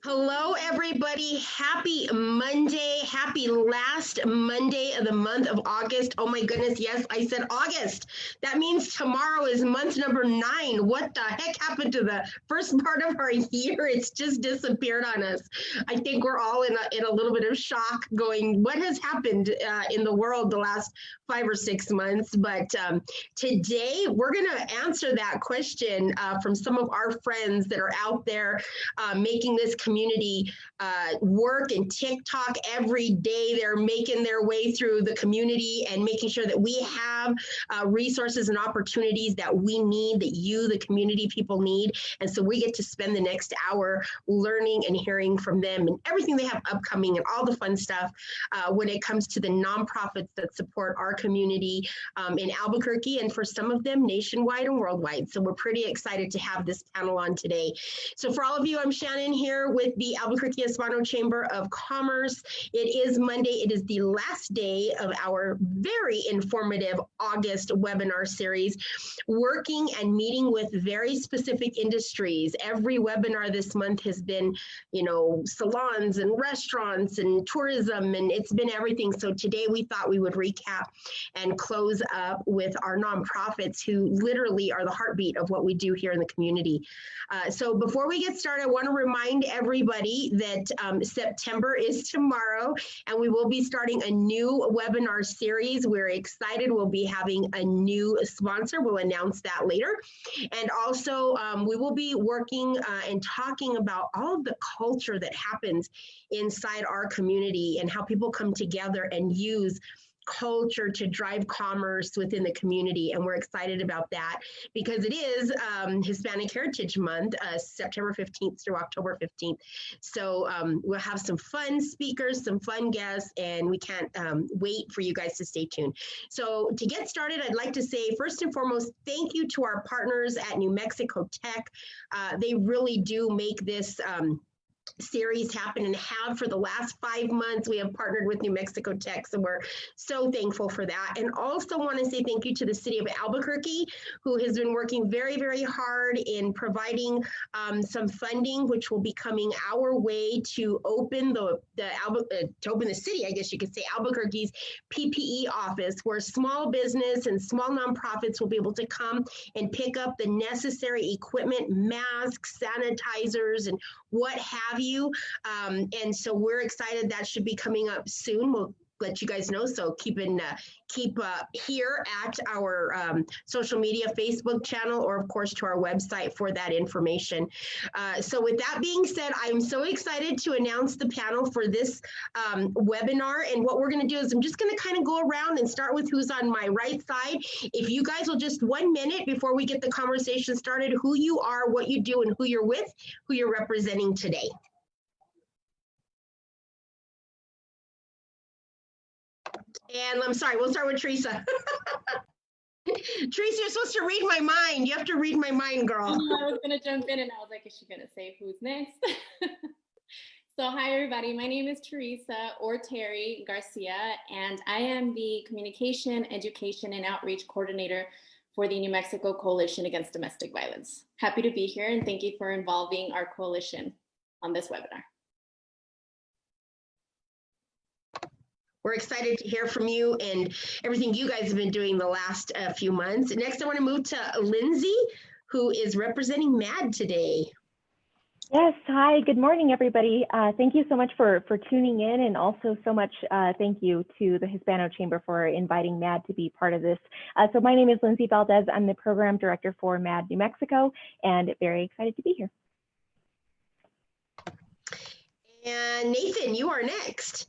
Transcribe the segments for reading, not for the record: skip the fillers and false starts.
Hello, everybody. Happy Monday. Happy last Monday of the month of August. Oh my goodness. Yes, I said August. That means tomorrow is month number 9. What the heck happened to the first part of our year? It's just disappeared on us. I think we're all in a little bit of shock going, what has happened in the world the last 5 or 6 months? But today we're going to answer that question from some of our friends that are out there making this community work and TikTok every day. They're making their way through the community and making sure that we have resources and opportunities that we need, that you, the community people need. And so we get to spend the next hour learning and hearing from them and everything they have upcoming and all the fun stuff when it comes to the nonprofits that support our community in Albuquerque, and for some of them nationwide and worldwide. So we're pretty excited to have this panel on today. So for all of you, I'm Shannon here with the Albuquerque Hispano Chamber of Commerce. It is Monday. It is the last day of our very informative August webinar series, working and meeting with very specific industries. Every webinar this month has been, salons and restaurants and tourism, and it's been everything. So today we thought we would recap and close up with our nonprofits who literally are the heartbeat of what we do here in the community. So before we get started, I want to remind everybody that September is tomorrow, and we will be starting a new webinar series. We're excited. We'll be having a new sponsor. We'll announce that later. And also, we will be working and talking about all of the culture that happens inside our community and how people come together and use culture to drive commerce within the community. And we're excited about that because it is Hispanic Heritage Month, September 15th through October 15th. So we'll have some fun speakers, some fun guests, and we can't wait for you guys to stay tuned. So to get started, I'd like to say, first and foremost, thank you to our partners at New Mexico Tech. They really do make this series happen and have for the last 5 months. We have partnered with New Mexico Tech, so we're so thankful for that. And also want to say thank you to the city of Albuquerque, who has been working very, very hard in providing some funding, which will be coming our way to open the city, I guess you could say, Albuquerque's PPE office, where small business and small nonprofits will be able to come and pick up the necessary equipment, masks, sanitizers, and what have you. And so we're excited. That should be coming up soon. We'll let you guys know. So keep here at our social media Facebook channel, or of course to our website for that information. So with that being said, I'm so excited to announce the panel for this webinar. And what we're going to do is I'm just going to kind of go around and start with who's on my right side. If you guys will just 1 minute before we get the conversation started, who you are, what you do, and who you're with, who you're representing today. And I'm sorry, we'll start with Teresa. Teresa, you're supposed to read my mind. You have to read my mind, girl. I was going to jump in and I was like, is she going to say who's next? So hi, everybody. My name is Teresa, or Terry Garcia, and I am the Communication, Education, and Outreach Coordinator for the New Mexico Coalition Against Domestic Violence. Happy to be here, and thank you for involving our coalition on this webinar. We're excited to hear from you and everything you guys have been doing the last few months. Next, I want to move to Lindsay, who is representing MAD today. Yes, hi, good morning, everybody. Thank you so much for tuning in, and also so much thank you to the Hispano Chamber for inviting MAD to be part of this. So my name is Lindsay Valdez. I'm the Program Director for MAD New Mexico, and very excited to be here. And Nathan, you are next.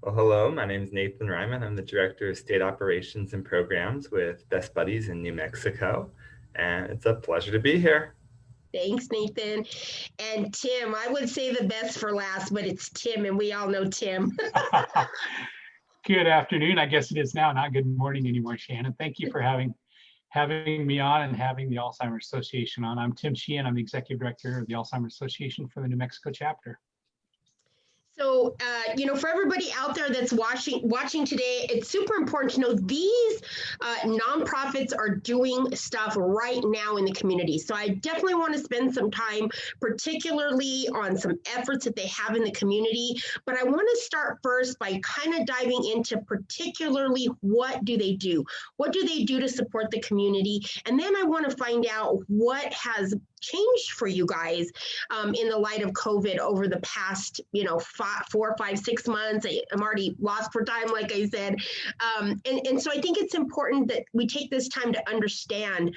Well, hello, my name is Nathan Ryman. I'm the Director of State Operations and Programs with Best Buddies in New Mexico, and it's a pleasure to be here. Thanks, Nathan. And Tim, I would say the best for last, but it's Tim, and we all know Tim. Good afternoon. I guess it is now, not good morning anymore, Shannon. Thank you for having me on and having the Alzheimer's Association on. I'm Tim Sheehan. I'm the Executive Director of the Alzheimer's Association for the New Mexico chapter. So, for everybody out there that's watching today, it's super important to know these nonprofits are doing stuff right now in the community. So I definitely want to spend some time, particularly on some efforts that they have in the community. But I want to start first by kind of diving into particularly what do they do? What do they do to support the community? And then I want to find out what has changed for you guys in the light of COVID over the past, 4, 5, 6 months. I'm already lost for time, like I said. And so I think it's important that we take this time to understand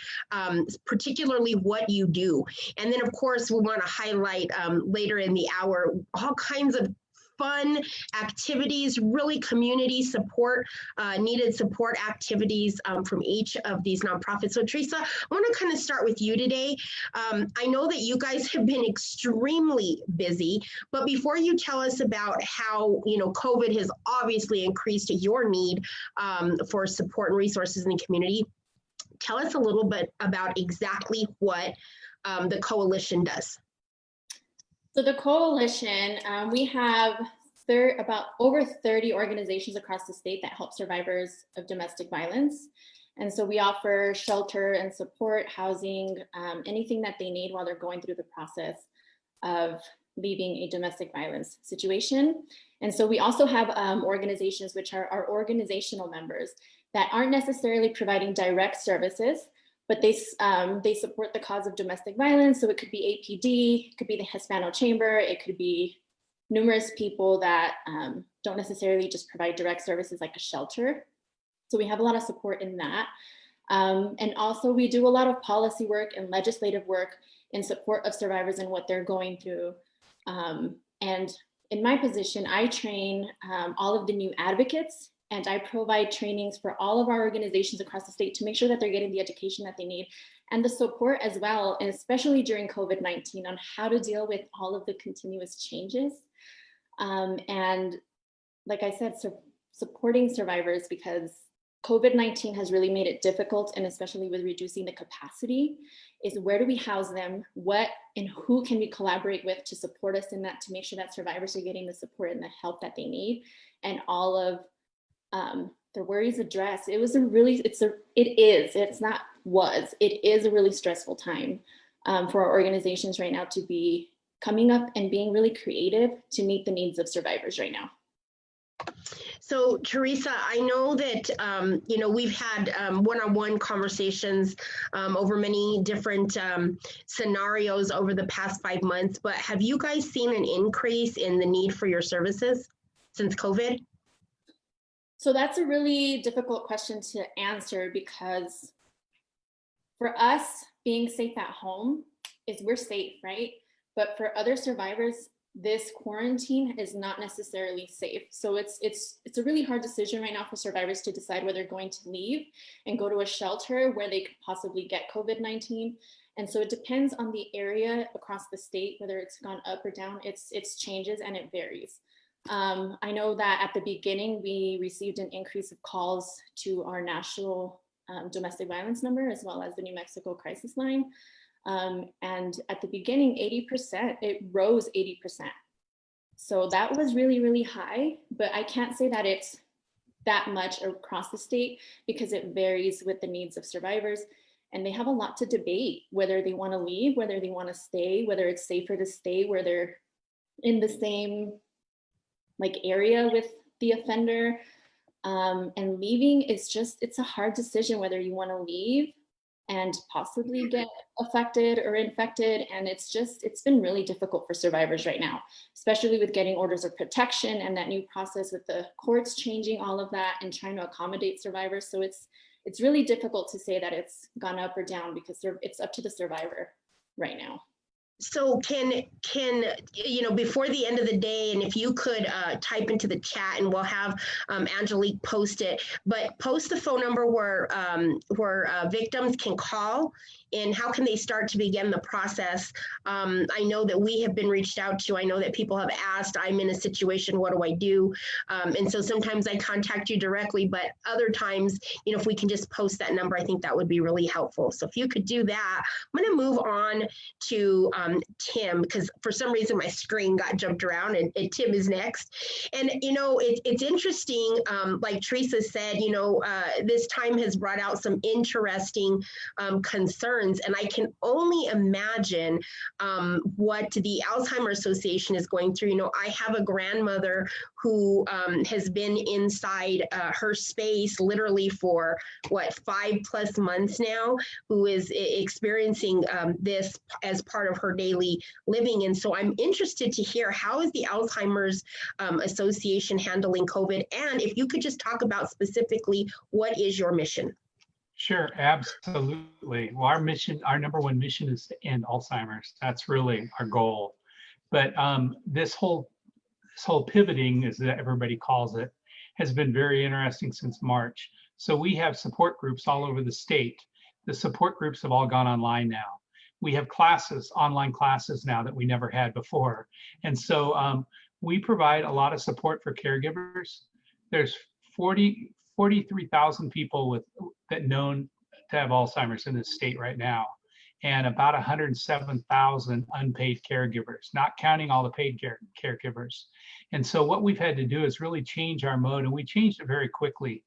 particularly what you do. And then, of course, we want to highlight later in the hour all kinds of fun activities, really community support, needed support activities from each of these nonprofits. So Teresa, I want to kind of start with you today. I know that you guys have been extremely busy, but before you tell us about how, COVID has obviously increased your need for support and resources in the community, tell us a little bit about exactly what the coalition does. So the coalition, we have about over 30 organizations across the state that help survivors of domestic violence. And so we offer shelter and support, housing, anything that they need while they're going through the process of leaving a domestic violence situation. And so we also have organizations which are our organizational members that aren't necessarily providing direct services, but they support the cause of domestic violence. So it could be APD, it could be the Hispano Chamber, it could be numerous people that don't necessarily just provide direct services like a shelter. So we have a lot of support in that. And also we do a lot of policy work and legislative work in support of survivors and what they're going through. And in my position, I train all of the new advocates, and I provide trainings for all of our organizations across the state to make sure that they're getting the education that they need and the support as well, and especially during COVID-19 on how to deal with all of the continuous changes. And like I said, supporting survivors, because COVID-19 has really made it difficult, and especially with reducing the capacity, is where do we house them? What and who can we collaborate with to support us in that, to make sure that survivors are getting the support and the help that they need, and all of their worries addressed. It is a really stressful time for our organizations right now to be coming up and being really creative to meet the needs of survivors right now. So Teresa, I know that, we've had one-on-one conversations over many different scenarios over the past 5 months, but have you guys seen an increase in the need for your services since COVID? So that's a really difficult question to answer, because for us, being safe at home is we're safe, right? But for other survivors, this quarantine is not necessarily safe. So it's a really hard decision right now for survivors to decide whether they're going to leave and go to a shelter where they could possibly get COVID-19. And so it depends on the area across the state, whether it's gone up or down. It's changes and it varies. I know that at the beginning, we received an increase of calls to our national domestic violence number, as well as the New Mexico crisis line. And at the beginning, it rose 80%. So that was really, really high, but I can't say that it's that much across the state, because it varies with the needs of survivors. And they have a lot to debate, whether they want to leave, whether they want to stay, whether it's safer to stay where they're in the same area with the offender. And leaving is it's a hard decision whether you want to leave and possibly get affected or infected. And it's been really difficult for survivors right now, especially with getting orders of protection and that new process with the courts changing all of that and trying to accommodate survivors. So it's really difficult to say that it's gone up or down, because it's up to the survivor right now. So can before the end of the day, and if you could type into the chat, and we'll have Angelique post it, but post the phone number where victims can call and how can they start to begin the process? I know that we have been reached out to. I know that people have asked, I'm in a situation, what do I do? And so sometimes I contact you directly, but other times, you know, if we can just post that number, I think that would be really helpful. So if you could do that, I'm going to move on to Tim, because for some reason my screen got jumped around, and Tim is next. And, you know, it's interesting, like Teresa said, you know, this time has brought out some interesting concerns, and I can only imagine what the Alzheimer's Association is going through. You know, I have a grandmother who has been inside her space literally for what, 5+ months now, who is experiencing this as part of her daily living. And so I'm interested to hear, how is the Alzheimer's Association handling COVID? And if you could just talk about specifically, what is your mission? Sure, absolutely. Well, our mission, our number one mission is to end Alzheimer's. That's really our goal. But this whole pivoting, as everybody calls it, has been very interesting since March. So we have support groups all over the state. The support groups have all gone online now. We have classes, online classes now that we never had before. And so we provide a lot of support for caregivers. There's 43,000 people that known to have Alzheimer's in this state right now, and about 107,000 unpaid caregivers, not counting all the paid caregivers. And so what we've had to do is really change our mode, and we changed it very quickly.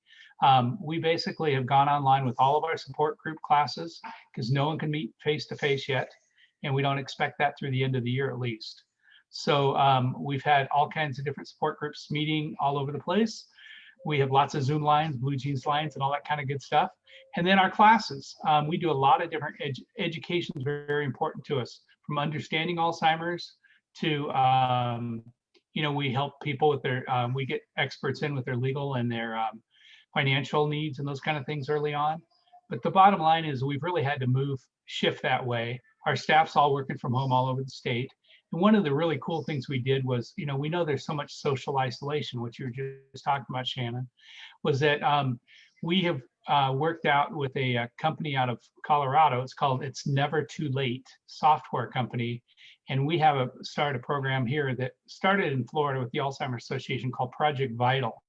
We basically have gone online with all of our support group classes, because no one can meet face-to-face yet, and we don't expect that through the end of the year at least. So we've had all kinds of different support groups meeting all over the place. We have lots of Zoom lines, Blue Jeans lines, and all that kind of good stuff. And then our classes, we do a lot of different education is very important to us, from understanding Alzheimer's to, you know, we help people with their, we get experts in with their legal and their financial needs and those kind of things early on. But the bottom line is we've really had to shift that way. Our staff's all working from home all over the state. And one of the really cool things we did was, you know, we know there's so much social isolation, which you were just talking about, Shannon, was that we have worked out with a company out of Colorado. It's called It's Never Too Late software company. And we have started a program here that started in Florida with the Alzheimer's Association called Project Vital.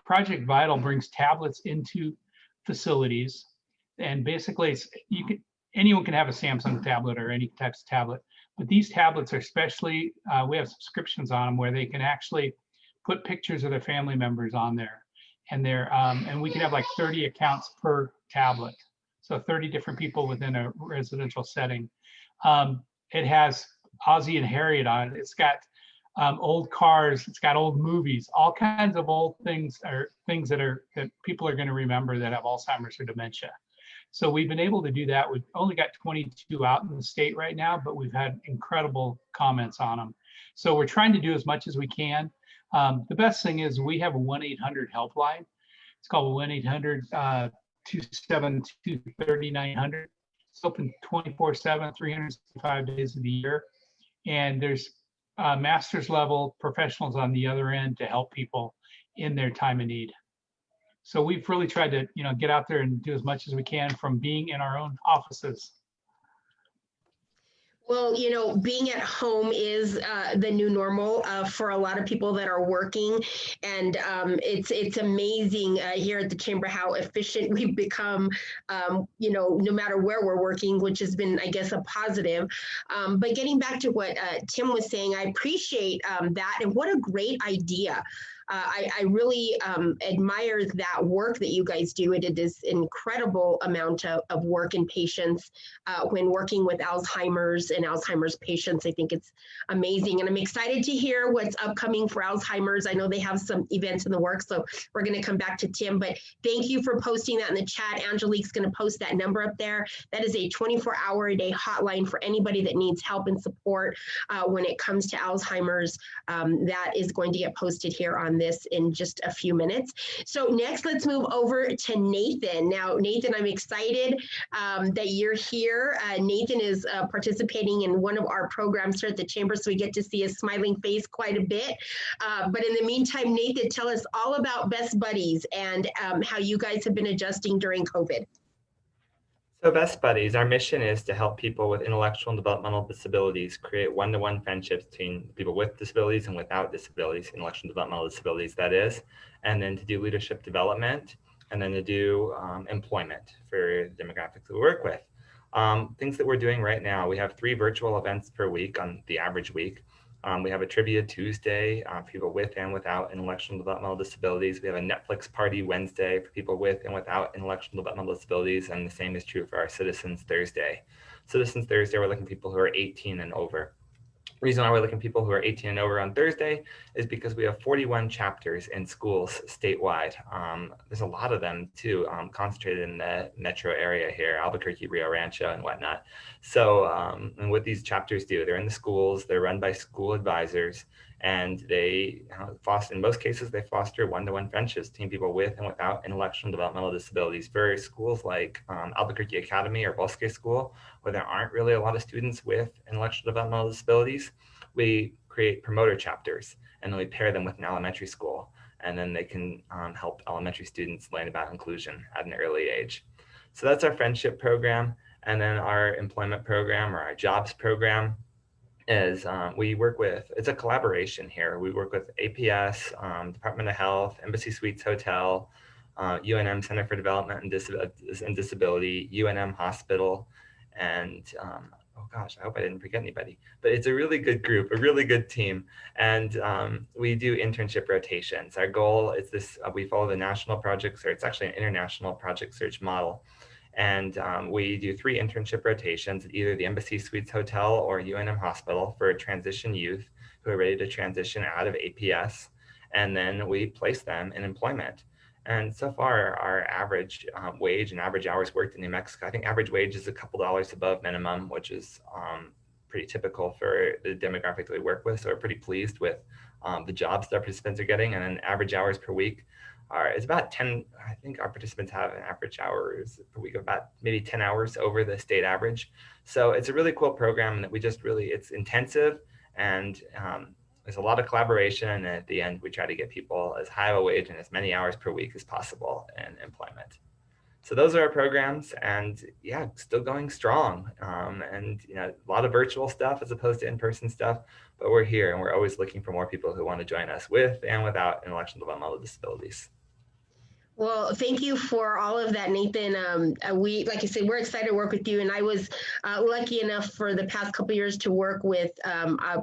Project Vital brings tablets into facilities, and basically anyone can have a Samsung tablet or any type of tablet, but these tablets are specially, we have subscriptions on them where they can actually put pictures of their family members on there, and and we can have like 30 accounts per tablet, so 30 different people within a residential setting. It has Ozzie and Harriet on it. It's got old cars, it's got old movies, all kinds of old things, or things that people are going to remember that have Alzheimer's or dementia. So we've been able to do that. We've only got 22 out in the state right now, but we've had incredible comments on them. So we're trying to do as much as we can. The best thing is we have a 1-800 helpline. It's called 1-800-272-3900. It's open 24/7, 365 days of the year. And there's master's level professionals on the other end to help people in their time of need. So we've really tried to, you know, get out there and do as much as we can from being in our own offices. Well, you know, being at home is the new normal for a lot of people that are working, and it's amazing here at the Chamber how efficient we've become, you know, no matter where we're working, which has been, I guess, a positive. But getting back to what Tim was saying, I appreciate that, and what a great idea. I really admire that work that you guys do. It is an incredible amount of work and patience when working with Alzheimer's and Alzheimer's patients. I think it's amazing. And I'm excited to hear what's upcoming for Alzheimer's. I know they have some events in the works, so we're going to come back to Tim. But thank you for posting that in the chat. Angelique's going to post that number up there. That is a 24-hour-a-day hotline for anybody that needs help and support when it comes to Alzheimer's. That is going to get posted here on this in just a few minutes. So next, let's move over to Nathan. Now, Nathan, I'm excited that you're here. Nathan is participating in one of our programs here at the Chamber, so we get to see his smiling face quite a bit. But in the meantime, Nathan, tell us all about Best Buddies and how you guys have been adjusting during COVID. So Best Buddies, our mission is to help people with intellectual and developmental disabilities create one-to-one friendships between people with disabilities and without disabilities, intellectual and developmental disabilities, that is, and then to do leadership development, and then to do employment for the demographics that we work with. Things that we're doing right now, we have 3 virtual events per week on the average week. We have a Trivia Tuesday for people with and without intellectual and developmental disabilities. We have a Netflix Party Wednesday for people with and without intellectual and developmental disabilities, and the same is true for our Citizens Thursday. Citizens Thursday, we're looking at people who are 18 and over. The reason why we're looking at people who are 18 and over on Thursday is because we have 41 chapters in schools statewide. There's a lot of them too, concentrated in the metro area here, Albuquerque, Rio Rancho, and whatnot. So, and what these chapters do, they're in the schools, they're run by school advisors, and they foster, in most cases, they foster one-to-one friendships between people with and without intellectual and developmental disabilities. For schools like Albuquerque Academy or Bosque School, where there aren't really a lot of students with intellectual developmental disabilities, we create promoter chapters, and then we pair them with an elementary school, and then they can help elementary students learn about inclusion at an early age. So that's our friendship program. And then our employment program, or our jobs program, is we work with, it's a collaboration here. We work with APS, Department of Health, Embassy Suites Hotel, UNM Center for Development and Disability, UNM Hospital, and oh gosh, I hope I didn't forget anybody, but it's a really good group, a really good team. And we do internship rotations. Our goal is this, we follow the national project search, it's actually an international project search model. And we do 3 internship rotations at either the Embassy Suites Hotel or UNM Hospital for transition youth who are ready to transition out of APS. And then we place them in employment. And so far, our average wage and average hours worked in New Mexico, I think average wage is a couple dollars above minimum, which is pretty typical for the demographic that we work with. So we're pretty pleased with the jobs that our participants are getting. And then average hours per week it's about 10, I think our participants have an average hours per week of about maybe 10 hours over the state average. So it's a really cool program that we just really, it's intensive, and there's a lot of collaboration. And at the end, we try to get people as high of a wage and as many hours per week as possible in employment. So those are our programs, and yeah, still going strong. And a lot of virtual stuff as opposed to in-person stuff, but we're here and we're always looking for more people who want to join us with and without intellectual and developmental disabilities. Well, thank you for all of that, Nathan. We, like I said, we're excited to work with you. And I was lucky enough for the past couple of years to work with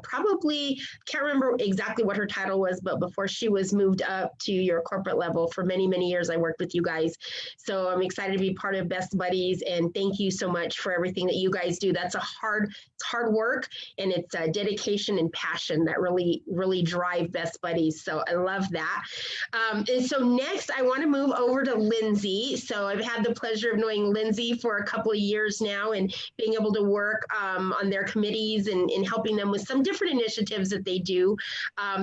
probably, can't remember exactly what her title was, but before she was moved up to your corporate level, for many, many years, I worked with you guys. So I'm excited to be part of Best Buddies. And thank you so much for everything that you guys do. That's it's hard work, and it's dedication and passion that really, really drive Best Buddies. So I love that. And so next, I want to move over to Lindsay. So I've had the pleasure of knowing Lindsay for a couple of years now, and being able to work on their committees and helping them with some different initiatives that they do.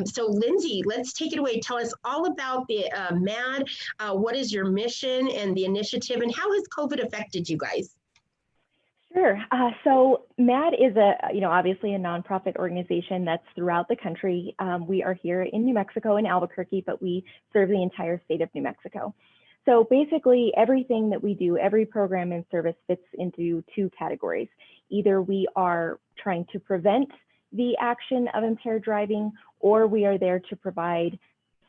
So Lindsay, let's take it away. Tell us all about the MAD. What is your mission and the initiative, and how has COVID affected you guys? Sure. So MAD is obviously a nonprofit organization that's throughout the country. We are here in New Mexico, in Albuquerque, but we serve the entire state of New Mexico. So basically everything that we do, every program and service fits into 2 categories. Either we are trying to prevent the action of impaired driving, or we are there to provide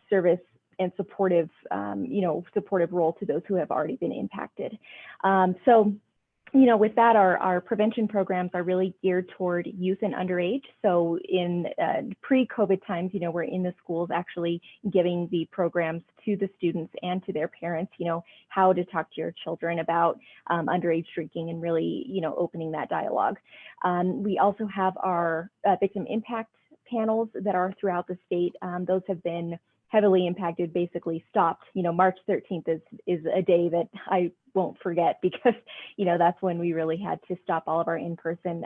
service and supportive role to those who have already been impacted. With that, our prevention programs are really geared toward youth and underage. So in pre-COVID times, we're in the schools actually giving the programs to the students and to their parents, how to talk to your children about underage drinking, and really, opening that dialogue. We also have our victim impact panels that are throughout the state. Those have been heavily impacted, basically stopped. March 13th is a day that I won't forget, because that's when we really had to stop all of our in-person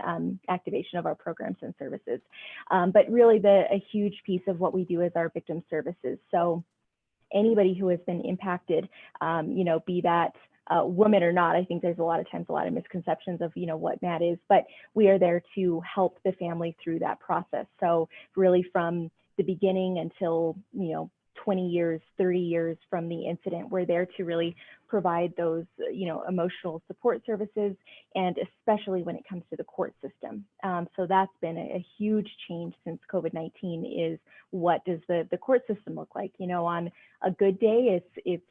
activation of our programs and services. But really a huge piece of what we do is our victim services. So anybody who has been impacted, be that woman or not, I think there's a lot of misconceptions of what MAD is, but we are there to help the family through that process. So really from the beginning until 20 years, 30 years from the incident. We're there to really provide those, emotional support services, and especially when it comes to the court system. So that's been a huge change since COVID-19, is what does the court system look like? On a good day, it's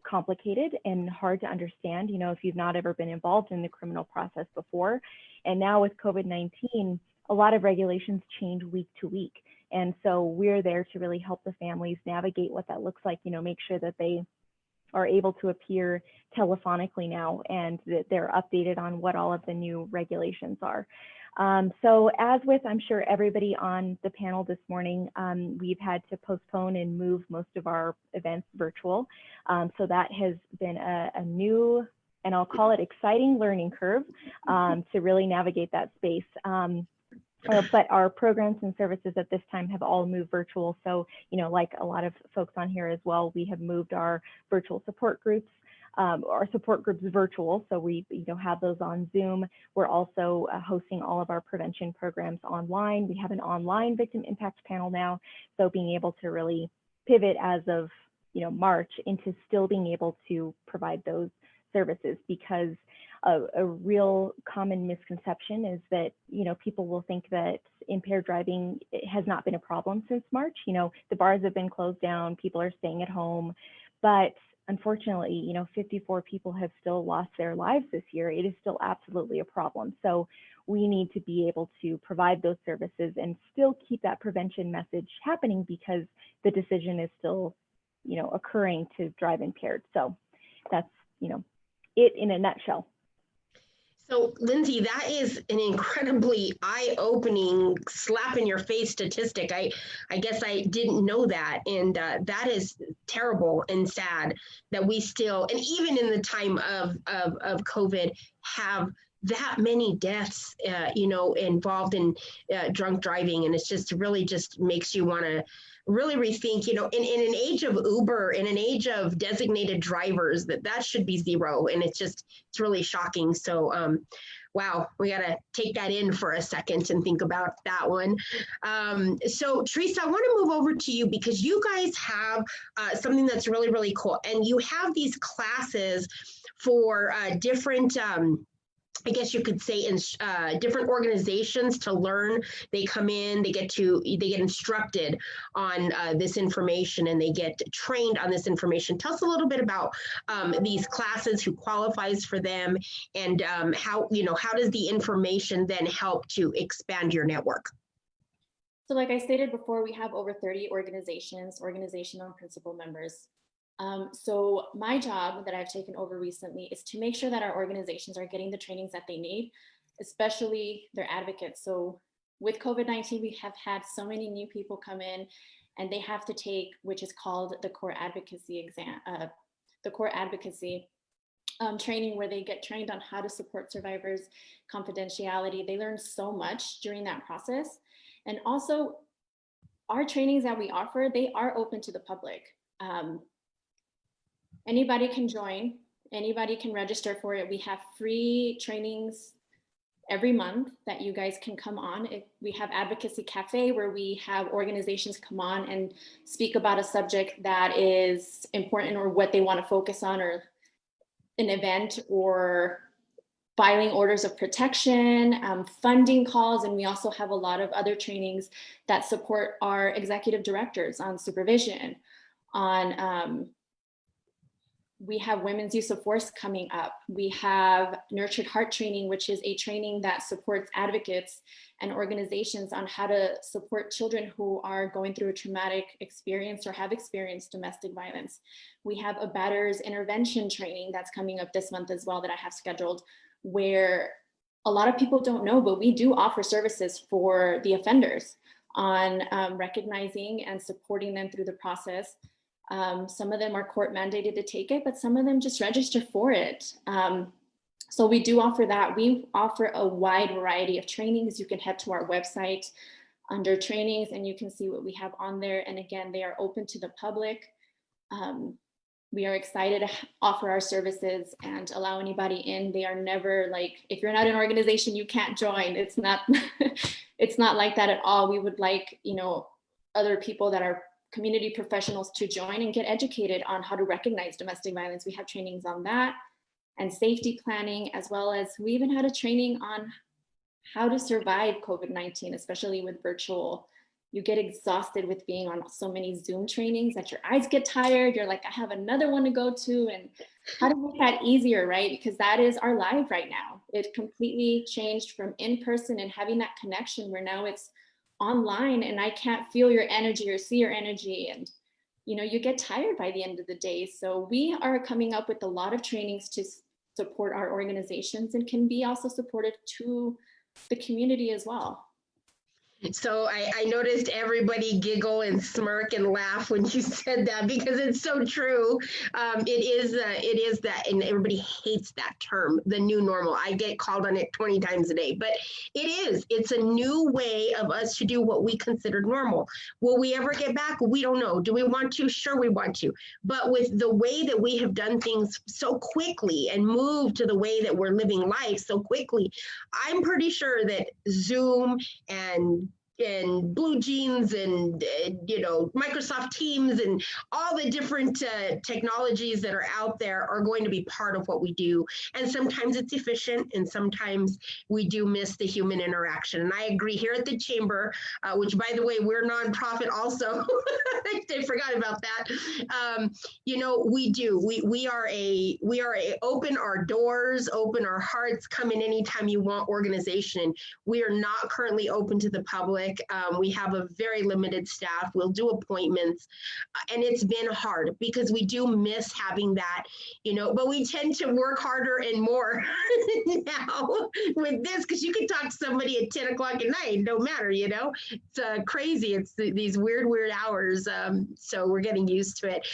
complicated and hard to understand, if you've not ever been involved in the criminal process before. And now with COVID-19, a lot of regulations change week to week. And so we're there to really help the families navigate what that looks like, make sure that they are able to appear telephonically now and that they're updated on what all of the new regulations are. So as with, I'm sure, everybody on the panel this morning, we've had to postpone and move most of our events virtual. So that has been a new, and I'll call it exciting, learning curve to really navigate that space. But our programs and services at this time have all moved virtual. So, like a lot of folks on here as well, we have moved our virtual support groups, our support groups virtual. So we, have those on Zoom. We're also hosting all of our prevention programs online. We have an online victim impact panel now. So being able to really pivot as of, March into still being able to provide those services, because a real common misconception is that, people will think that impaired driving has not been a problem since March. The bars have been closed down, people are staying at home, but unfortunately, 54 people have still lost their lives this year. It is still absolutely a problem. So we need to be able to provide those services and still keep that prevention message happening, because the decision is still, occurring to drive impaired. So that's, it in a nutshell. So, Lindsay, that is an incredibly eye-opening, slap-in-your-face statistic. I guess I didn't know that, and that is terrible and sad that we still, and even in the time of COVID, have that many deaths, involved in drunk driving, and it's just really just makes you want to really rethink, in an age of Uber, in an age of designated drivers, that should be zero. And it's really shocking. So, wow, we got to take that in for a second and think about that one. So Teresa, I want to move over to you, because you guys have something that's really, really cool. And you have these classes for different, I guess you could say, in different organizations to learn. They come in, they get instructed on this information, and they get trained on this information. Tell us a little bit about these classes, who qualifies for them, and how does the information then help to expand your network? So like I stated before, we have over 30 organizational and principal members. So my job that I've taken over recently is to make sure that our organizations are getting the trainings that they need, especially their advocates. So with COVID-19, we have had so many new people come in, and they have to take, which is called the core advocacy exam, the core advocacy training, where they get trained on how to support survivors, confidentiality. They learn so much during that process. And also our trainings that we offer, they are open to the public. Anybody can join, anybody can register for it. We have free trainings every month that you guys can come on. We have Advocacy Cafe, where we have organizations come on and speak about a subject that is important, or what they want to focus on, or an event, or filing orders of protection, funding calls. And we also have a lot of other trainings that support our executive directors on supervision, on we have women's use of force coming up. We have Nurtured Heart training, which is a training that supports advocates and organizations on how to support children who are going through a traumatic experience or have experienced domestic violence. We have a batterers intervention training that's coming up this month as well, that I have scheduled, where a lot of people don't know, but we do offer services for the offenders on recognizing and supporting them through the process. Some of them are court mandated to take it, but some of them just register for it. So we do offer that. We offer a wide variety of trainings. You can head to our website under trainings, and you can see what we have on there. And again, they are open to the public. We are excited to offer our services and allow anybody in. They are never like, if you're not an organization, you can't join. It's not, it's not like that at all. We would like, other people that are community professionals to join and get educated on how to recognize domestic violence. We have trainings on that and safety planning, as well as we even had a training on how to survive COVID-19, especially with virtual. You get exhausted with being on so many Zoom trainings that your eyes get tired. You're like, I have another one to go to, and how to make that easier, right? Because that is our life right now. It completely changed from in person and having that connection where now it's online and I can't feel your energy or see your energy. And, you know, you get tired by the end of the day. So we are coming up with a lot of trainings to support our organizations and can be also supportive to the community as well. So I noticed everybody giggle and smirk and laugh when you said that, because it's so true. It is that, and everybody hates that term, the new normal. I get called on it 20 times a day, but it's a new way of us to do what we considered normal. Will we ever get back? We don't know. Do we want to? Sure, we want to. But with the way that we have done things so quickly and moved to the way that we're living life so quickly, I'm pretty sure that Zoom and Blue Jeans and Microsoft Teams and all the different technologies that are out there are going to be part of what we do. And sometimes it's efficient, and sometimes we do miss the human interaction. And I agree, here at the Chamber, which, by the way, we're nonprofit also. I forgot about that. We do. We are a open our doors, open our hearts, come in anytime you want organization. We are not currently open to the public. We have a very limited staff. We'll do appointments, and it's been hard because we do miss having that, but we tend to work harder and more now with this, because you can talk to somebody at 10 o'clock at night, no matter, it's crazy. It's these weird hours. So we're getting used to it.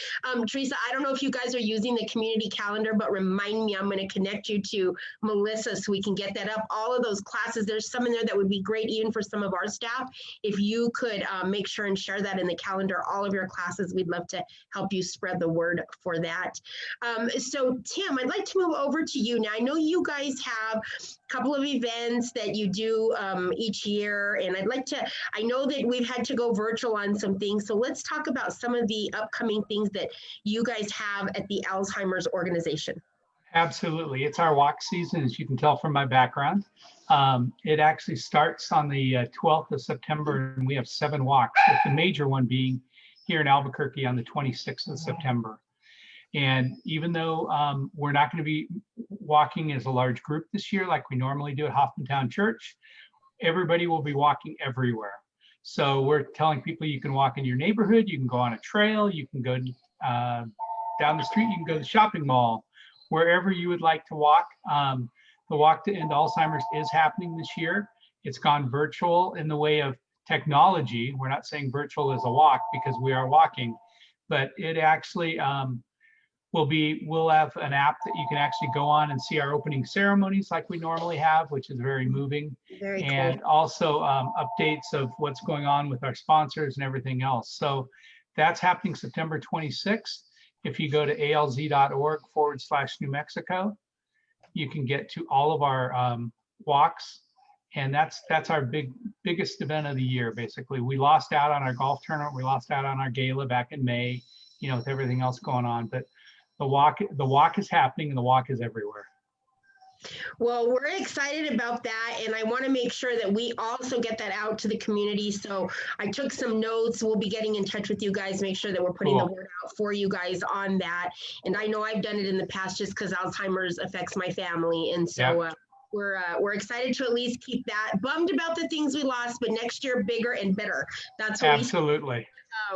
Teresa, I don't know if you guys are using the community calendar, but remind me, I'm going to connect you to Melissa so we can get that up. All of those classes, there's some in there that would be great even for some of our staff. If you could make sure and share that in the calendar, all of your classes, we'd love to help you spread the word for that. So Tim, I'd like to move over to you now. I know you guys have a couple of events that you do each year, and I know that we've had to go virtual on some things. So let's talk about some of the upcoming things that you guys have at the Alzheimer's organization. Absolutely. It's our walk season, as you can tell from my background. It actually starts on the 12th of September, and we have 7 walks, with the major one being here in Albuquerque on the 26th of September. And even though we're not going to be walking as a large group this year like we normally do at Hoffmantown Church, everybody will be walking everywhere. So we're telling people you can walk in your neighborhood, you can go on a trail, you can go down the street, you can go to the shopping mall, wherever you would like to walk. The Walk to End Alzheimer's is happening this year. It's gone virtual in the way of technology. We're not saying virtual is a walk, because we are walking, but it actually we'll have an app that you can actually go on and see our opening ceremonies like we normally have, which is very moving. Very cool. And also updates of what's going on with our sponsors and everything else. So that's happening September 26th. If you go to alz.org/New Mexico, you can get to all of our walks, and that's our biggest event of the year. Basically, we lost out on our golf tournament, we lost out on our gala back in May, with everything else going on. But the walk is happening, and the walk is everywhere. Well, we're excited about that, and I want to make sure that we also get that out to the community. So I took some notes. We'll be getting in touch with you guys, make sure that we're putting the word out for you guys on that. And I know I've done it in the past just because Alzheimer's affects my family, and so we're excited to at least keep that. Bummed about the things we lost, but next year bigger and better. That's what absolutely.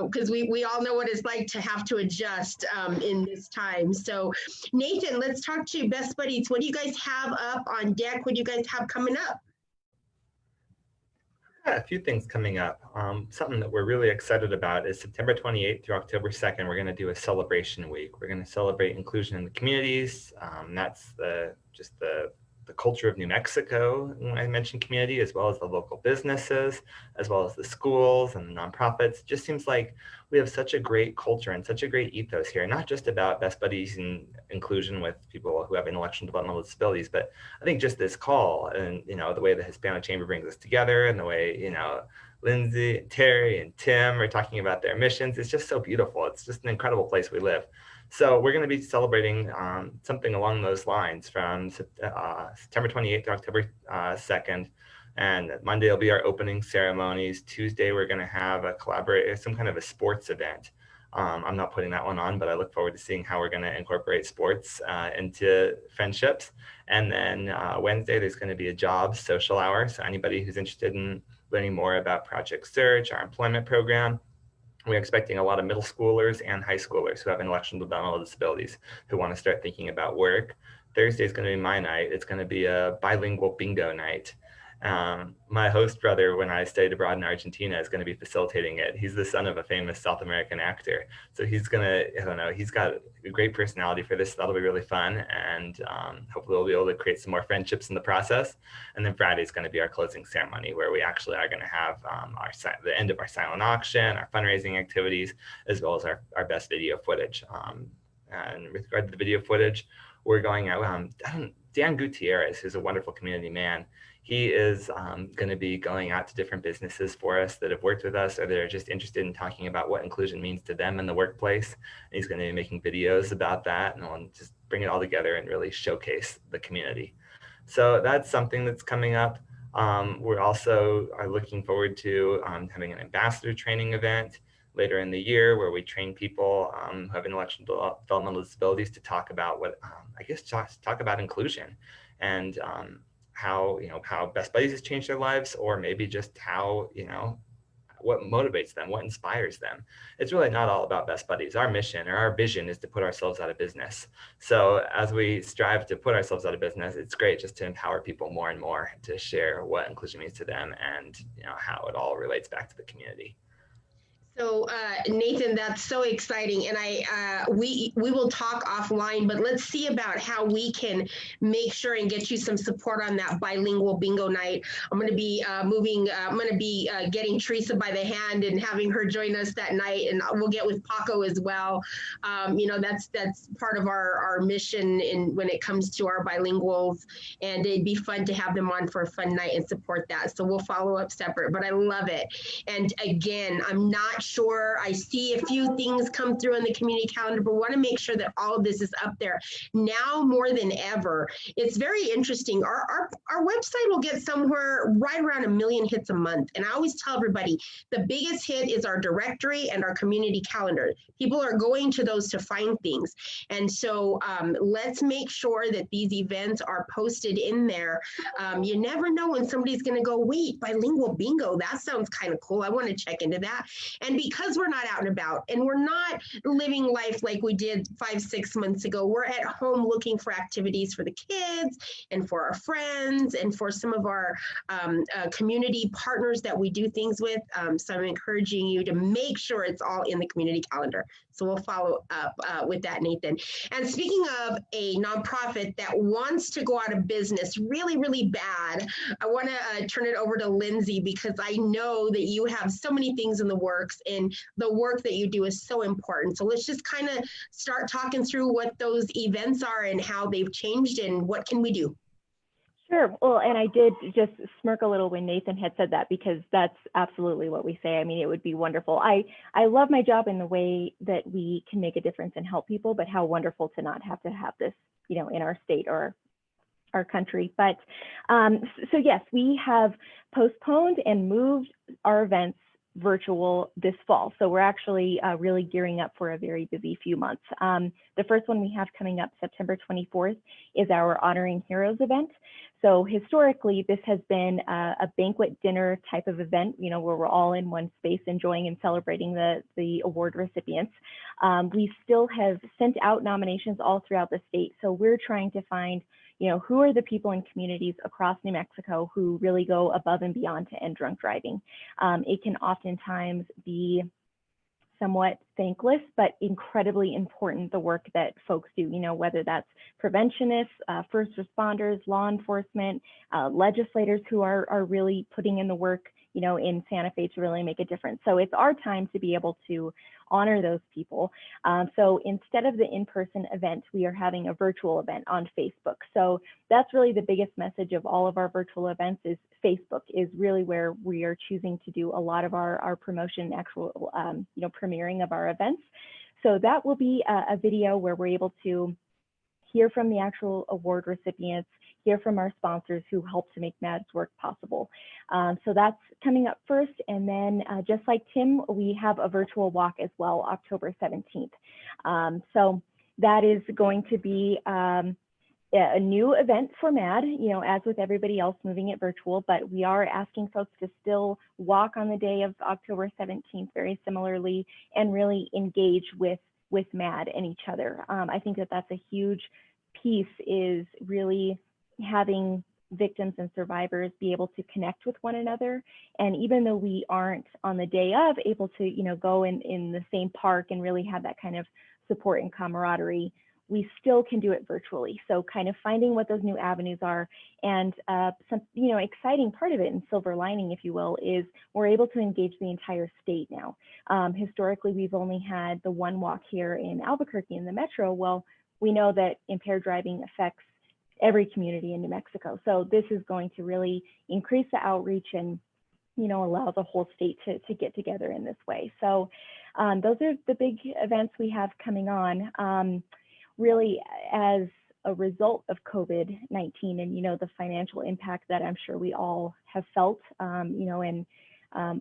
Because we all know what it's like to have to adjust in this time. So Nathan, let's talk to Best Buddies. What do you guys have up on deck? What do you guys have coming up? Yeah, a few things coming up. Something that we're really excited about is September 28th through October 2nd, we're going to do a celebration week. We're going to celebrate inclusion in the communities. That's just the the culture of New Mexico when I mention community, as well as the local businesses, as well as the schools and the nonprofits. It just seems like we have such a great culture and such a great ethos here, not just about Best Buddies and inclusion with people who have intellectual and developmental disabilities, but I think just this call and, the way the Hispano Chamber brings us together and the way, Lindsay, Terry, and Tim are talking about their missions. It's just so beautiful. It's just an incredible place we live. So we're going to be celebrating something along those lines from September 28th to October 2nd. And Monday will be our opening ceremonies. Tuesday, we're going to have some kind of a sports event. I'm not putting that one on, but I look forward to seeing how we're going to incorporate sports into friendships. And then Wednesday, there's going to be a jobs social hour. So anybody who's interested in learning more about Project Search, our employment program, we're expecting a lot of middle schoolers and high schoolers who have intellectual and developmental disabilities who want to start thinking about work. Thursday is going to be my night. It's going to be a bilingual bingo night. My host brother, when I stayed abroad in Argentina, is going to be facilitating it. He's the son of a famous South American actor. So he's going to, he's got a great personality for this. That'll be really fun. And hopefully we'll be able to create some more friendships in the process. And then Friday is going to be our closing ceremony, where we actually are going to have the end of our silent auction, our fundraising activities, as well as our best video footage. And with regard to the video footage, we're going out, Dan Gutierrez, who's a wonderful community man, he is going to be going out to different businesses for us that have worked with us or that are just interested in talking about what inclusion means to them in the workplace. And he's going to be making videos about that, and we'll just bring it all together and really showcase the community. So that's something that's coming up. We're also looking forward to having an ambassador training event later in the year, where we train people who have intellectual developmental disabilities to talk about talk about inclusion and how Best Buddies has changed their lives, or maybe just how, what motivates them, what inspires them. It's really not all about Best Buddies. Our mission or our vision is to put ourselves out of business. So as we strive to put ourselves out of business, it's great just to empower people more and more to share what inclusion means to them and how it all relates back to the community. So Nathan, that's so exciting, and we will talk offline. But let's see about how we can make sure and get you some support on that bilingual bingo night. I'm going to be getting Teresa by the hand and having her join us that night, and we'll get with Paco as well. That's part of our mission when it comes to our bilinguals, and it'd be fun to have them on for a fun night and support that. So we'll follow up separate. But I love it, and again, I'm not sure. I see a few things come through on the community calendar, but want to make sure that all of this is up there now more than ever. It's very interesting. Our website will get somewhere right around 1 million hits a month. And I always tell everybody the biggest hit is our directory and our community calendar. People are going to those to find things. And so let's make sure that these events are posted in there. You never know when somebody's going to go, wait, bilingual bingo, that sounds kind of cool. I want to check into that. And because we're not out and about and we're not living life like we did 5-6 months ago, we're at home looking for activities for the kids and for our friends and for some of our community partners that we do things with. So I'm encouraging you to make sure it's all in the community calendar. So we'll follow up with that, Nathan. And speaking of a nonprofit that wants to go out of business really, really bad, I want to turn it over to Lindsay, because I know that you have so many things in the works and the work that you do is so important. So let's just kind of start talking through what those events are and how they've changed and what can we do. Sure. Well, and I did just smirk a little when Nathan had said that, because that's absolutely what we say. I mean, it would be wonderful. I love my job in the way that we can make a difference and help people, but how wonderful to not have to have this, in our state or our country. But so yes, we have postponed and moved our events virtual this fall. So we're actually really gearing up for a very busy few months. The first one we have coming up September 24th is our Honoring Heroes event. So historically, this has been a banquet dinner type of event, where we're all in one space enjoying and celebrating the award recipients. We still have sent out nominations all throughout the state. So we're trying to find who are the people in communities across New Mexico who really go above and beyond to end drunk driving. It can oftentimes be somewhat thankless, but incredibly important, the work that folks do, whether that's preventionists, first responders, law enforcement, legislators who are really putting in the work, in Santa Fe to really make a difference. So it's our time to be able to honor those people. So instead of the in-person event, we are having a virtual event on Facebook. So that's really the biggest message of all of our virtual events is Facebook is really where we are choosing to do a lot of our promotion, actual, premiering of our events. So that will be a video where we're able to hear from the actual award recipients, hear from our sponsors who help to make MAD's work possible. So that's coming up first. And then just like Tim, we have a virtual walk as well, October 17th. So that is going to be a new event for MAD, as with everybody else moving it virtual, but we are asking folks to still walk on the day of October 17th very similarly and really engage with MAD and each other. I think that that's a huge piece, is really having victims and survivors be able to connect with one another. And even though we aren't on the day of able to, go in the same park and really have that kind of support and camaraderie, we still can do it virtually. So kind of finding what those new avenues are, and some, exciting part of it, and silver lining, if you will, is we're able to engage the entire state now. Historically, we've only had the one walk here in Albuquerque in the metro. Well, we know that impaired driving affects every community in New Mexico. So this is going to really increase the outreach and, allow the whole state to get together in this way. So those are the big events we have coming on. Really, as a result of COVID-19 and, the financial impact that I'm sure we all have felt, and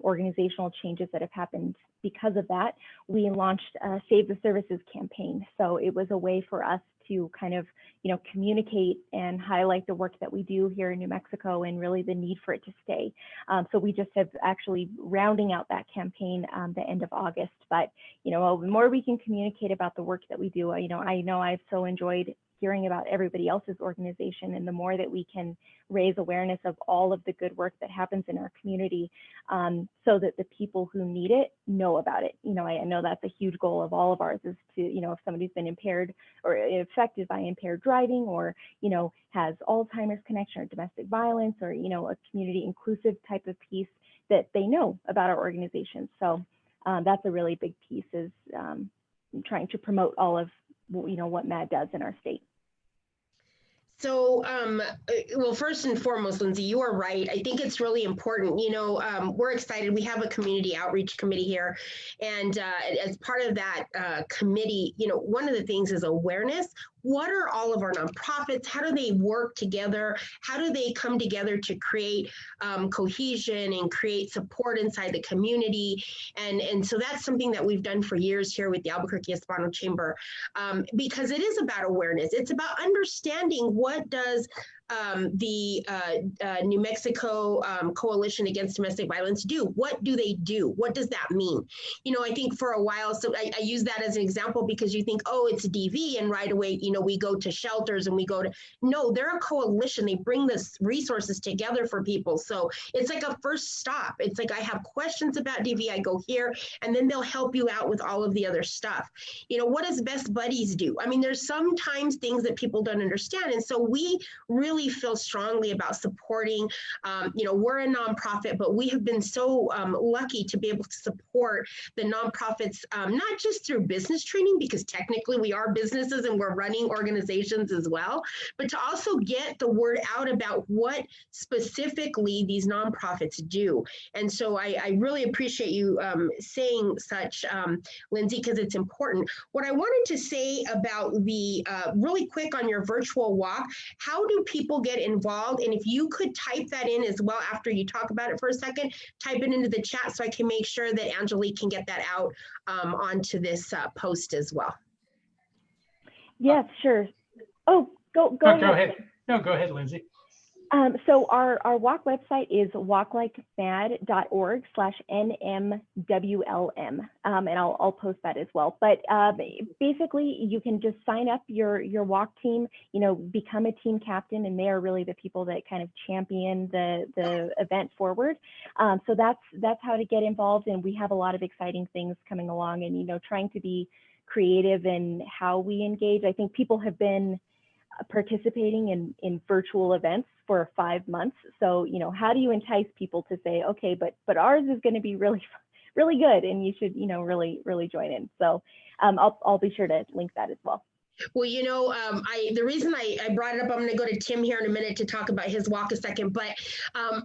organizational changes that have happened because of that, we launched a Save the Services campaign. So it was a way for us to kind of, communicate and highlight the work that we do here in New Mexico and really the need for it to stay. So we just have actually rounding out that campaign the end of August. But, the more we can communicate about the work that we do, I know I've so enjoyed hearing about everybody else's organization, and the more that we can raise awareness of all of the good work that happens in our community, so that the people who need it know about it. I know that's a huge goal of all of ours, is to, if somebody's been impaired or affected by impaired driving, or, has Alzheimer's connection or domestic violence, or, a community inclusive type of piece, that they know about our organization. So that's a really big piece, is trying to promote all of, what MAD does in our state. So, well, first and foremost, Lindsay, you are right. I think it's really important. We're excited. We have a community outreach committee here. And as part of that committee, one of the things is awareness. What are all of our nonprofits? How do they work together? How do they come together to create cohesion and create support inside the community? And so that's something that we've done for years here with the Albuquerque Hispano Chamber, because it is about awareness. It's about understanding what does the New Mexico Coalition Against Domestic Violence do? What do they do? What does that mean? I think for a while, so I use that as an example because you think, oh, it's DV, and right away, we go to shelters and we go to, no, they're a coalition. They bring this resources together for people. So it's like a first stop. It's like, I have questions about DV, I go here, and then they'll help you out with all of the other stuff. What does Best Buddies do? I mean, there's sometimes things that people don't understand. And so we really feel strongly about supporting, we're a nonprofit, but we have been so lucky to be able to support the nonprofits, not just through business training, because technically we are businesses and we're running organizations as well, but to also get the word out about what specifically these nonprofits do. And so I really appreciate you saying such, Lindsay, because it's important. What I wanted to say about the, really quick on your virtual walk, how do people get involved? And if you could type that in as well after you talk about it for a second, type it into the chat so I can make sure that Angelique can get that out onto this post as well. Yes, sure. Oh, go ahead. Go ahead. No, go ahead, Lindsay. So our walk website is walklikemad.org/NMWLM, and I'll post that as well. But basically, you can just sign up your walk team, become a team captain, and they are really the people that kind of champion the event forward. So that's how to get involved, and we have a lot of exciting things coming along, and trying to be creative in how we engage. I think people have been participating in virtual events for 5 months. So, how do you entice people to say, okay, but ours is going to be really, really good, and you should, really join in. So I'll be sure to link that as well. Well, the reason I brought it up, I'm going to go to Tim here in a minute to talk about his walk a second, but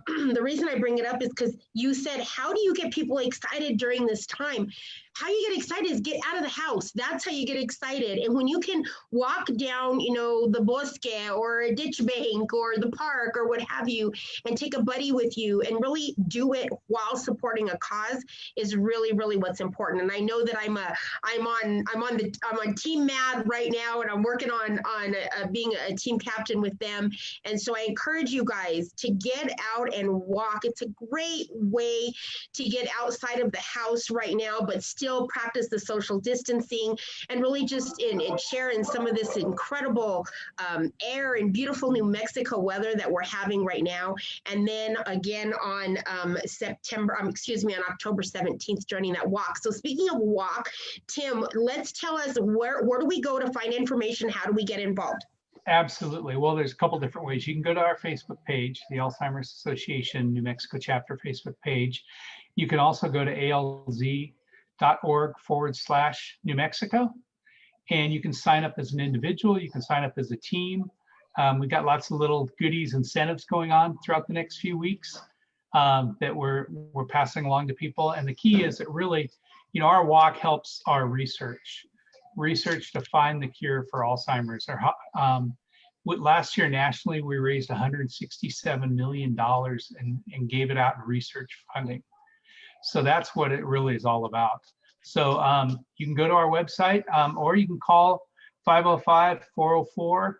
the reason I bring it up is because you said, how do you get people excited during this time? How you get excited is get out of the house. That's how you get excited. And when you can walk down, the bosque or a ditch bank or the park or what have you, and take a buddy with you and really do it while supporting a cause is really, really what's important. And I know that I'm on Team MAD right now, and I'm working on being a team captain with them. And so I encourage you guys to get out and walk. It's a great way to get outside of the house right now, but still practice the social distancing and really just share in some of this incredible air and beautiful New Mexico weather that we're having right now. And then again on October 17th, joining that walk. So speaking of walk, Tim, let's tell us where do we go to find information? How do we get involved? Absolutely. Well, there's a couple different ways. You can go to our Facebook page, the Alzheimer's Association New Mexico Chapter Facebook page. You can also go to alz.org/New Mexico, and you can sign up as an individual. You can sign up as a team. We've got lots of little goodies, incentives going on throughout the next few weeks that we're passing along to people. And the key is that really, our walk helps our research to find the cure for Alzheimer's. Last year nationally, we raised $167 million and gave it out in research funding. So that's what it really is all about. So you can go to our website, or you can call 505-404,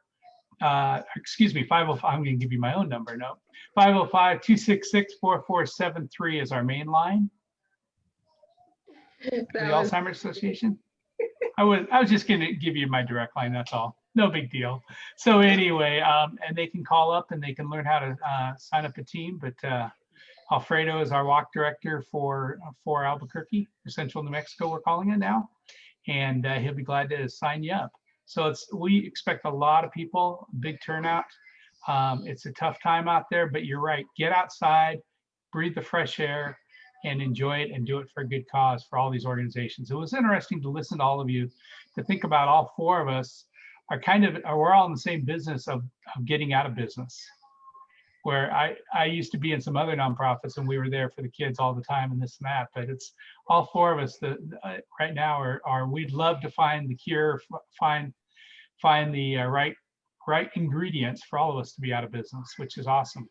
505, I'm going to give you my own number, 505-266-4473 is our main line. The Alzheimer's Association. I was just going to give you my direct line, that's all. No big deal. So anyway, and they can call up and they can learn how to sign up a team, but Alfredo is our walk director for Albuquerque, or Central New Mexico, we're calling it now, and he'll be glad to sign you up. So we expect a lot of people, big turnout. It's a tough time out there, but you're right. Get outside, breathe the fresh air, and enjoy it, and do it for a good cause for all these organizations. It was interesting to listen to all of you, to think about all four of us we're all in the same business of getting out of business. Where I used to be in some other nonprofits, and we were there for the kids all the time and this and that, but it's all four of us that right now are we'd love to find the cure, find the right ingredients for all of us to be out of business, which is awesome.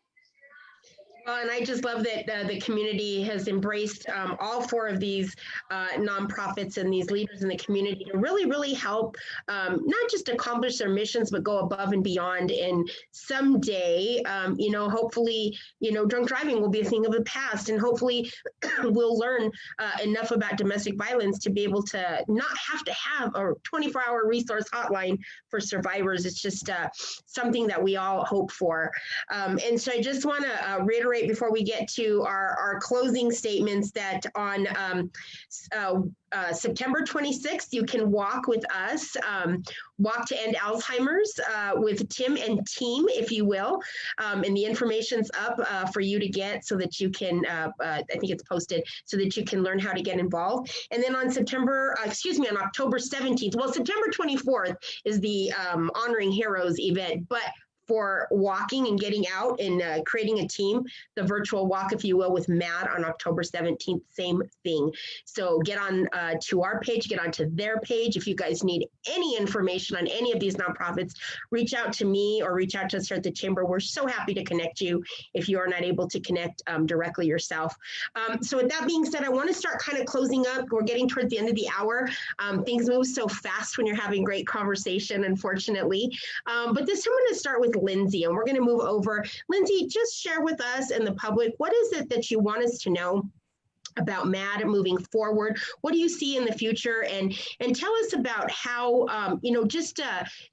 Well, and I just love that the community has embraced all four of these nonprofits and these leaders in the community to really, really help not just accomplish their missions, but go above and beyond. And someday, hopefully, drunk driving will be a thing of the past. And hopefully we'll learn enough about domestic violence to be able to not have to have a 24-hour resource hotline for survivors. It's just something that we all hope for. And so I just want to reiterate before we get to our closing statements that on September 26th, you can walk with us, Walk to End Alzheimer's with Tim and team, if you will. And the information's up for you to get so that you can, I think it's posted, so that you can learn how to get involved. And then on October 17th, well, September 24th is the Honoring Heroes event, but for walking and getting out and creating a team, the virtual walk, if you will, with MAD on October 17th, same thing. So get on to our page, get onto their page. If you guys need any information on any of these nonprofits, reach out to me or reach out to us here at the Chamber. We're so happy to connect you if you are not able to connect directly yourself. So with that being said, I want to start kind of closing up. We're getting towards the end of the hour. Things move so fast when you're having great conversation, unfortunately. But this time I'm going to start with Lindsay, and we're going to move over. Lindsay, just share with us and the public, what is it that you want us to know about MAD moving forward? What do you see in the future? And tell us about how,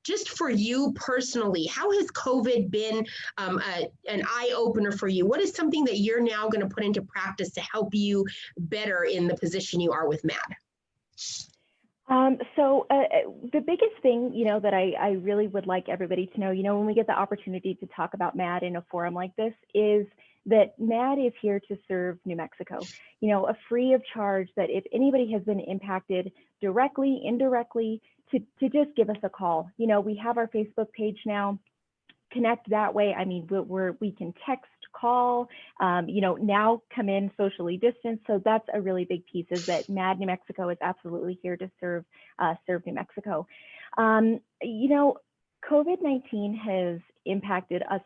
just for you personally, how has COVID been an eye opener for you? What is something that you're now going to put into practice to help you better in the position you are with MAD? The biggest thing, that I really would like everybody to know, when we get the opportunity to talk about MAD in a forum like this, is that MAD is here to serve New Mexico, a free of charge, that if anybody has been impacted directly, indirectly, to just give us a call. We have our Facebook page now. Connect that way. I mean, we can text, call, now come in socially distanced. So that's a really big piece, is that MAD New Mexico is absolutely here to serve New Mexico. COVID-19 has impacted us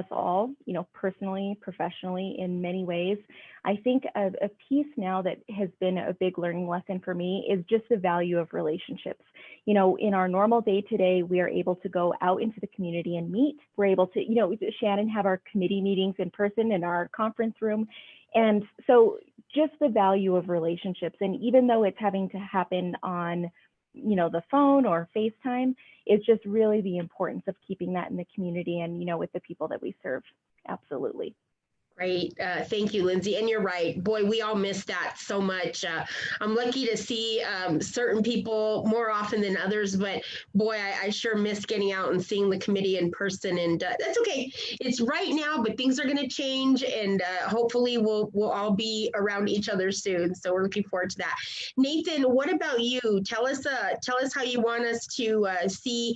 all, personally, professionally, in many ways. I think a piece now that has been a big learning lesson for me is just the value of relationships. In our normal day-to-day, we are able to go out into the community and meet. We're able to, Shannon, have our committee meetings in person in our conference room. And so just the value of relationships. And even though it's having to happen on the phone or FaceTime, is just really the importance of keeping that in the community and, with the people that we serve. Absolutely. Great. Thank you, Lindsay. And you're right. Boy, we all miss that so much. I'm lucky to see certain people more often than others, but boy, I sure miss getting out and seeing the committee in person. And that's okay. It's right now, but things are going to change, and hopefully we'll all be around each other soon. So we're looking forward to that. Nathan, what about you? Tell us how you want us to see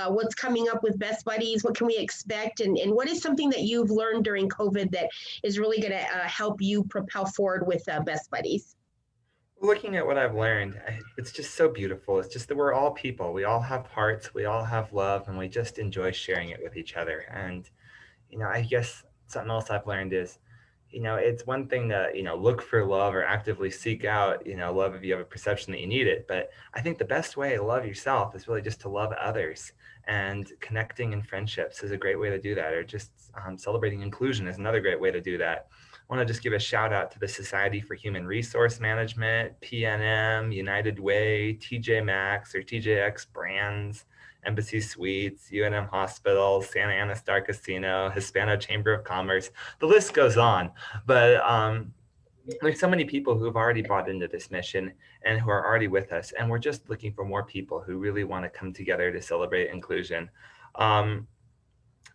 what's coming up with Best Buddies. What can we expect? And what is something that you've learned during COVID that is really going to help you propel forward with Best Buddies? Looking at what I've learned, it's just so beautiful. It's just that we're all people. We all have hearts, we all have love, and we just enjoy sharing it with each other. And, I guess something else I've learned is, it's one thing to, look for love or actively seek out, love if you have a perception that you need it. But I think the best way to love yourself is really just to love others. And connecting in friendships is a great way to do that, or just celebrating inclusion is another great way to do that. I want to just give a shout out to the Society for Human Resource Management, PNM, United Way, TJ Maxx or TJX Brands, Embassy Suites, UNM Hospitals, Santa Ana Star Casino, Hispano Chamber of Commerce. The list goes on, but there's so many people who have already bought into this mission and who are already with us. And we're just looking for more people who really want to come together to celebrate inclusion.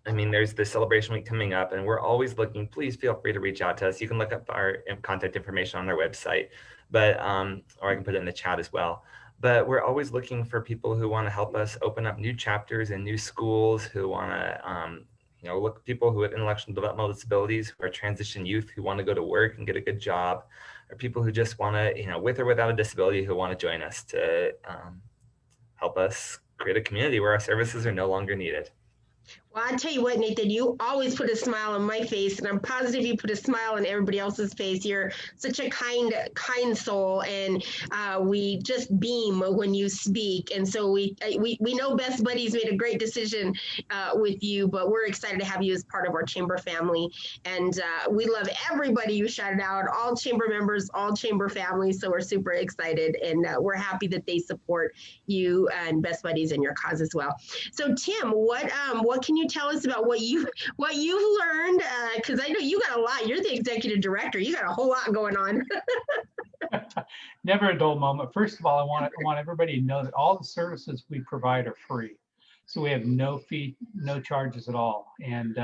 There's the celebration week coming up, and we're always looking. Please feel free to reach out to us. You can look up our contact information on our website, but or I can put it in the chat as well. But we're always looking for people who want to help us open up new chapters in new schools, who want to look at people who have intellectual and developmental disabilities, who are transition youth who want to go to work and get a good job, or people who just want to, with or without a disability, who want to join us to help us create a community where our services are no longer needed. Well, I tell you what, Nathan, you always put a smile on my face, and I'm positive you put a smile on everybody else's face. You're such a kind soul, and we just beam when you speak. And so we know Best Buddies made a great decision with you, but we're excited to have you as part of our chamber family. And we love everybody you shouted out, all chamber members, all chamber families. So we're super excited, and we're happy that they support you and Best Buddies and your cause as well. So Tim, what can you tell us about what you've learned? Because I know you got a lot. You're the executive director. You got a whole lot going on. Never a dull moment. First of all, I want everybody to know that all the services we provide are free. So we have no fee, no charges at all. And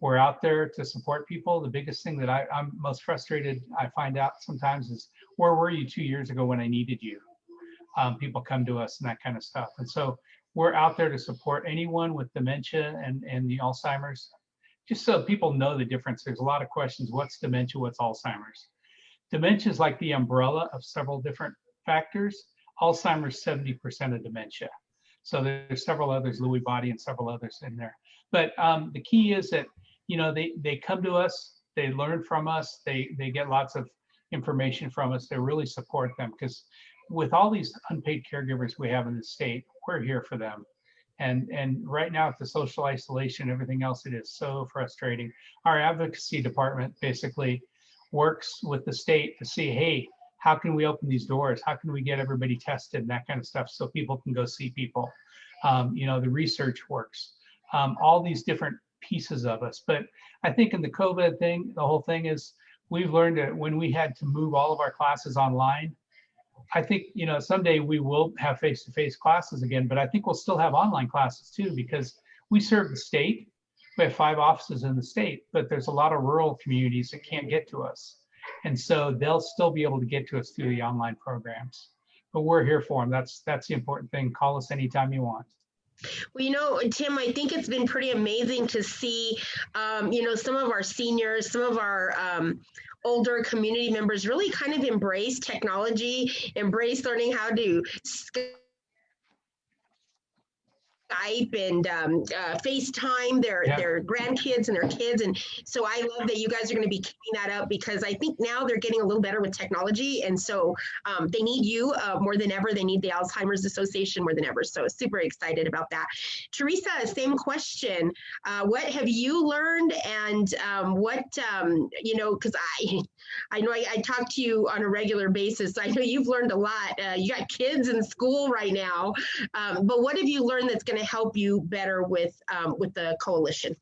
we're out there to support people. The biggest thing that I'm most frustrated, I find out sometimes, is where were you 2 years ago when I needed you? People come to us and that kind of stuff. And so we're out there to support anyone with dementia and the Alzheimer's, just so people know the difference. There's a lot of questions. What's dementia? What's Alzheimer's? Dementia is like the umbrella of several different factors. Alzheimer's 70% of dementia. So there's several others, Lewy body and several others in there. But the key is that, they come to us, they learn from us, they get lots of information from us. They really support them, because with all these unpaid caregivers we have in the state, we're here for them. And right now with the social isolation, everything else, it is so frustrating. Our advocacy department basically works with the state to see, hey, how can we open these doors? How can we get everybody tested and that kind of stuff so people can go see people? The research works, all these different pieces of us. But I think in the COVID thing, the whole thing is we've learned that when we had to move all of our classes online, I think, someday we will have face-to-face classes again, but I think we'll still have online classes too, because we serve the state. We have 5 offices in the state, but there's a lot of rural communities that can't get to us. And so they'll still be able to get to us through the online programs. But we're here for them. That's the important thing. Call us anytime you want. Well, Tim, I think it's been pretty amazing to see, some of our seniors, some of our older community members really kind of embrace technology, embrace learning how to Skype and FaceTime their grandkids and their kids. And so I love that you guys are going to be keeping that up, because I think now they're getting a little better with technology. And so they need you more than ever. They need the Alzheimer's Association more than ever. So super excited about that. Teresa, same question. What have you learned, and because I know I talk to you on a regular basis. I know you've learned a lot. You got kids in school right now, but what have you learned that's going to help you better with the coalition?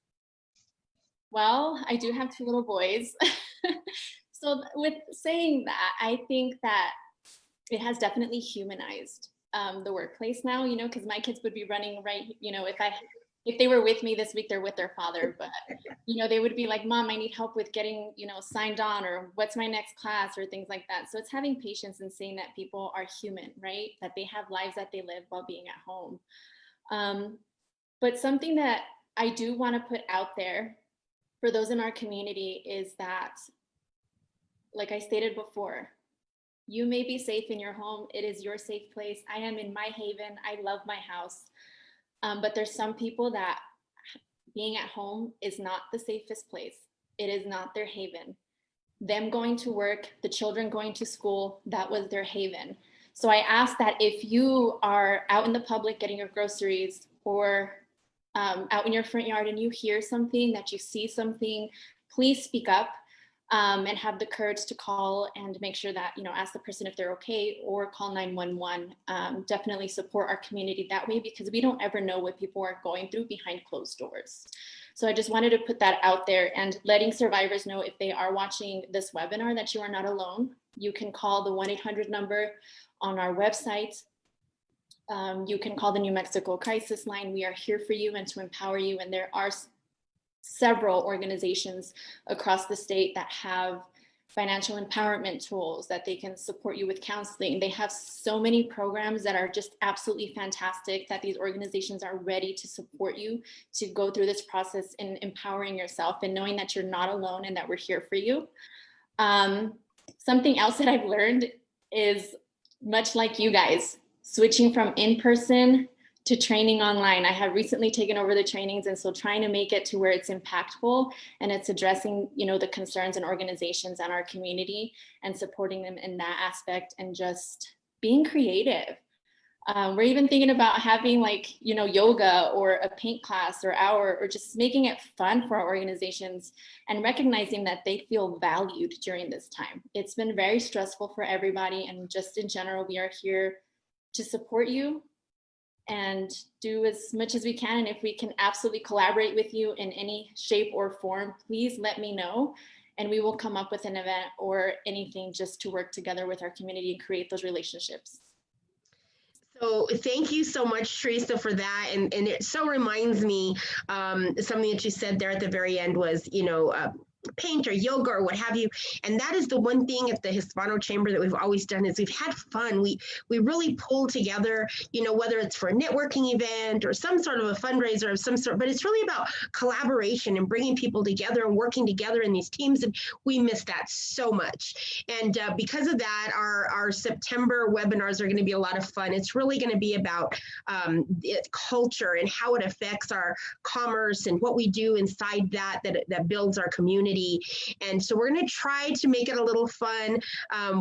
Well, I do have 2 little boys. So with saying that, I think that it has definitely humanized the workplace now, because my kids would be running right, if they were with me this week, they're with their father, but, they would be like, Mom, I need help with getting, signed on, or what's my next class, or things like that. So it's having patience and seeing that people are human, right? That they have lives that they live while being at home. But something that I do want to put out there for those in our community is that, like I stated before, you may be safe in your home. It is your safe place. I am in my haven. I love my house. But there's some people that being at home is not the safest place. It is not their haven. Them going to work, the children going to school, that was their haven. So I ask that if you are out in the public getting your groceries, or out in your front yard and you hear something, that you see something, please speak up and have the courage to call and make sure that, ask the person if they're okay, or call 911. Definitely support our community that way, because we don't ever know what people are going through behind closed doors. So I just wanted to put that out there, and letting survivors know, if they are watching this webinar, that you are not alone. You can call the 1-800 number on our website. You can call the New Mexico Crisis Line. We are here for you and to empower you. And there are several organizations across the state that have financial empowerment tools that they can support you with counseling. They have so many programs that are just absolutely fantastic, that these organizations are ready to support you to go through this process in empowering yourself and knowing that you're not alone and that we're here for you. Something else that I've learned is, much like you guys, switching from in-person to training online. I have recently taken over the trainings, and so trying to make it to where it's impactful and it's addressing, the concerns and organizations in our community and supporting them in that aspect, and just being creative. We're even thinking about having yoga or a paint class or hour, or just making it fun for our organizations and recognizing that they feel valued during this time. It's been very stressful for everybody, and just in general, we are here to support you and do as much as we can. And if we can absolutely collaborate with you in any shape or form, please let me know, and we will come up with an event or anything just to work together with our community and create those relationships. So thank you so much, Teresa, for that. And it so reminds me, something that you said there at the very end was, paint or yoga or what have you. And that is the one thing at the Hispano Chamber that we've always done, is we've had fun. We really pull together, whether it's for a networking event or some sort of a fundraiser of some sort, but it's really about collaboration and bringing people together and working together in these teams. And we miss that so much. And because of that, our September webinars are going to be a lot of fun. It's really going to be about culture and how it affects our commerce and what we do inside that builds our community. community. And so we're going to try to make it a little fun.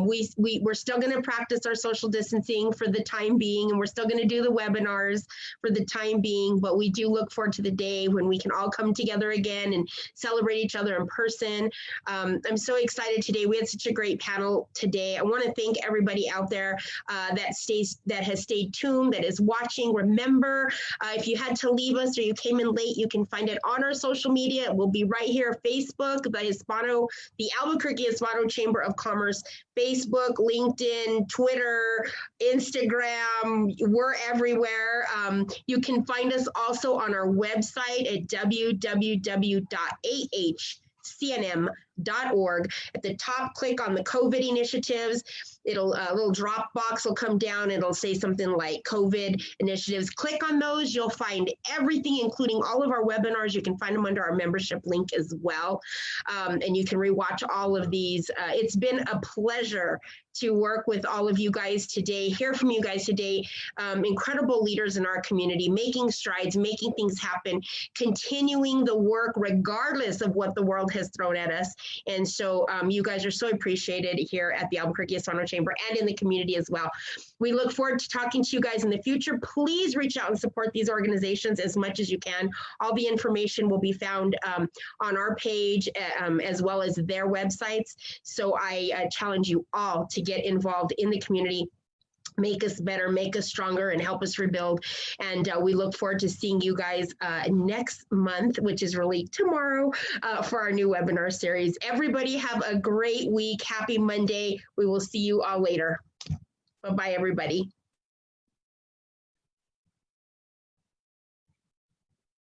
We're still going to practice our social distancing for the time being, and we're still going to do the webinars for the time being, but we do look forward to the day when we can all come together again and celebrate each other in person. I'm so excited today. We had such a great panel today. I want to thank everybody out there that has stayed tuned, that is watching. Remember, if you had to leave us or you came in late, you can find it on our social media. It will be right here: Facebook, the Albuquerque Hispano Chamber of Commerce, Facebook, LinkedIn, Twitter, Instagram. We're everywhere. You can find us also on our website at www.ahcnm.org. At the top, click on the COVID initiatives. A little drop box will come down. It'll say something like COVID initiatives. Click on those. You'll find everything, including all of our webinars. You can find them under our membership link as well. And you can rewatch all of these. It's been a pleasure to work with all of you guys today, hear from you guys today. Incredible leaders in our community, making strides, making things happen, continuing the work regardless of what the world has thrown at us. And so you guys are so appreciated here at the Albuquerque Hispano Chamber and in the community as well. We look forward to talking to you guys in the future. Please reach out and support these organizations as much as you can. All the information will be found on our page as well as their websites. So I challenge you all to get involved in the community, make us better, make us stronger, and help us rebuild. And we look forward to seeing you guys next month, which is really tomorrow, for our new webinar series. Everybody have a great week. Happy Monday. We will see you all later. Bye-bye, everybody.